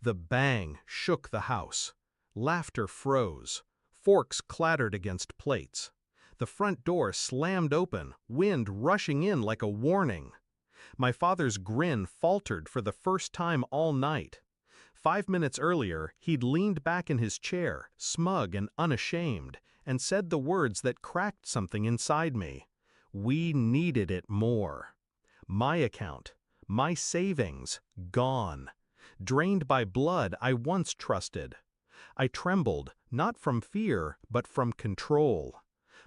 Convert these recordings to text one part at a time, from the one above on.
The bang shook the house. Laughter froze. Forks clattered against plates. The front door slammed open, wind rushing in like a warning. My father's grin faltered for the first time all night. 5 minutes earlier, he'd leaned back in his chair, smug and unashamed, and said the words that cracked something inside me. We needed it more. My account, my savings, gone. Drained by blood I once trusted. I trembled, not from fear, but from control.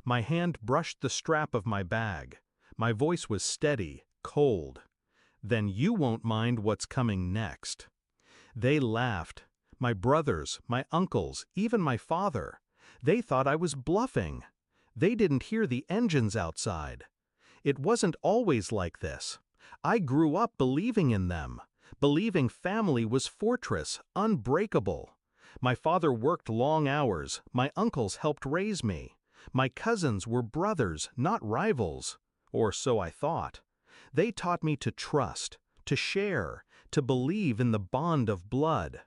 My hand brushed the strap of my bag. My voice was steady, cold. Then you won't mind what's coming next. They laughed. My brothers, my uncles, even my father. They thought I was bluffing. They didn't hear the engines outside. It wasn't always like this. I grew up believing in them, believing family was fortress, unbreakable. My father worked long hours, my uncles helped raise me. My cousins were brothers, not rivals. Or so I thought. They taught me to trust, to share, to believe in the bond of blood.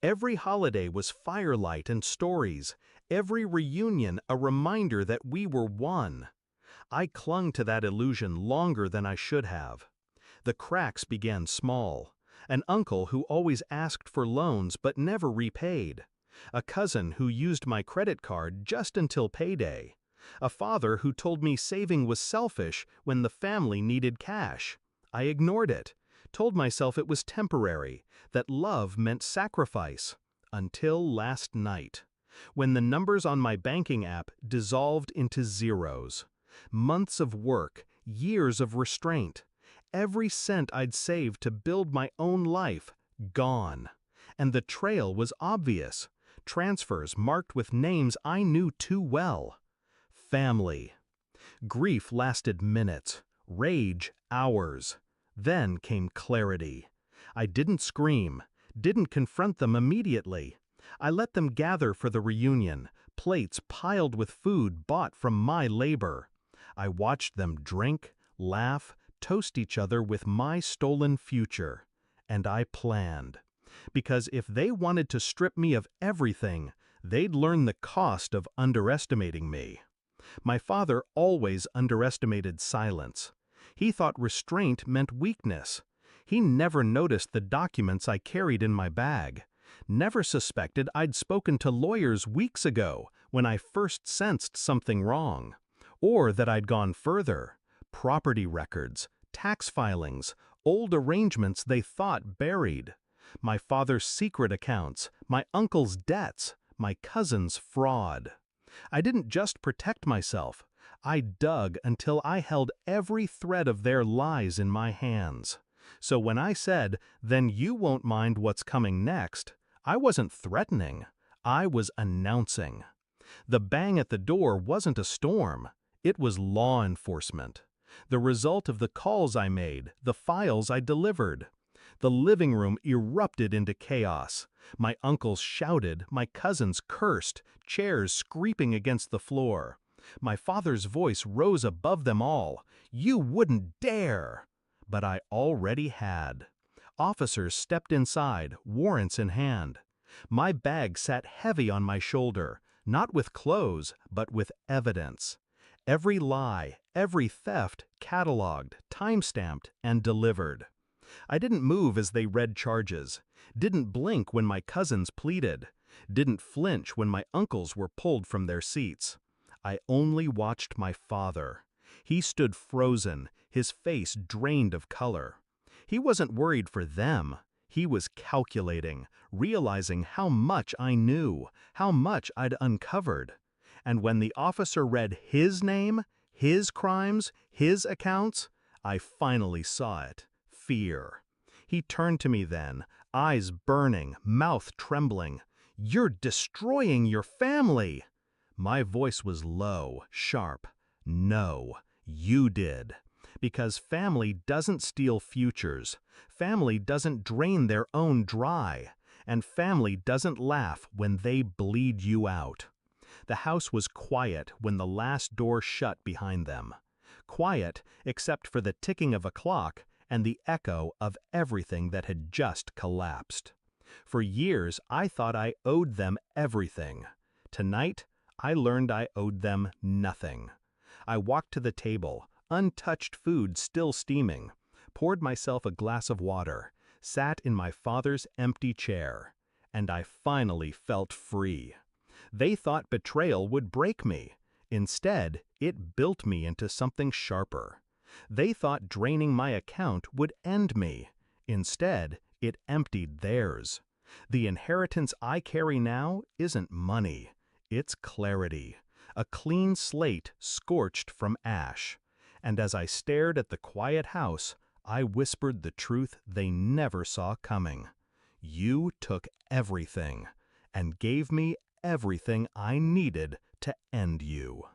Every holiday was firelight and stories, every reunion a reminder that we were one. I clung to that illusion longer than I should have. The cracks began small. An uncle who always asked for loans but never repaid. A cousin who used my credit card just until payday. A father who told me saving was selfish when the family needed cash. I ignored it, told myself it was temporary, that love meant sacrifice. Until last night, when the numbers on my banking app dissolved into zeros. Months of work, years of restraint. Every cent I'd saved to build my own life, gone. And the trail was obvious. Transfers marked with names I knew too well. Family. Grief lasted minutes, rage hours. Then came clarity. I didn't scream, didn't confront them immediately. I let them gather for the reunion, plates piled with food bought from my labor. I watched them drink, laugh, toast each other with my stolen future. And I planned. Because if they wanted to strip me of everything, they'd learn the cost of underestimating me. My father always underestimated silence. He thought restraint meant weakness. He never noticed the documents I carried in my bag. Never suspected I'd spoken to lawyers weeks ago when I first sensed something wrong. Or that I'd gone further. Property records, tax filings, old arrangements they thought buried. My father's secret accounts, my uncle's debts, my cousin's fraud. I didn't just protect myself. I dug until I held every thread of their lies in my hands. So when I said, "Then you won't mind what's coming next," I wasn't threatening. I was announcing. The bang at the door wasn't a storm. It was law enforcement. The result of the calls I made, the files I delivered. The living room erupted into chaos. My uncles shouted, my cousins cursed, chairs scraping against the floor. My father's voice rose above them all. "You wouldn't dare!" But I already had. Officers stepped inside, warrants in hand. My bag sat heavy on my shoulder, not with clothes, but with evidence. Every lie, every theft, cataloged, time-stamped, and delivered. I didn't move as they read charges, didn't blink when my cousins pleaded, didn't flinch when my uncles were pulled from their seats. I only watched my father. He stood frozen, his face drained of color. He wasn't worried for them. He was calculating, realizing how much I knew, how much I'd uncovered. And when the officer read his name, his crimes, his accounts, I finally saw it. Fear. He turned to me then, eyes burning, mouth trembling. "You're destroying your family!" My voice was low, sharp. "No, you did. Because family doesn't steal futures. Family doesn't drain their own dry. And family doesn't laugh when they bleed you out." The house was quiet when the last door shut behind them. Quiet except for the ticking of a clock and the echo of everything that had just collapsed. For years, I thought I owed them everything. Tonight, I learned I owed them nothing. I walked to the table, untouched food still steaming, poured myself a glass of water, sat in my father's empty chair, and I finally felt free. They thought betrayal would break me. Instead, it built me into something sharper. They thought draining my account would end me. Instead, it emptied theirs. The inheritance I carry now isn't money. It's clarity, a clean slate scorched from ash. And as I stared at the quiet house, I whispered the truth they never saw coming. You took everything, and gave me everything I needed to end you.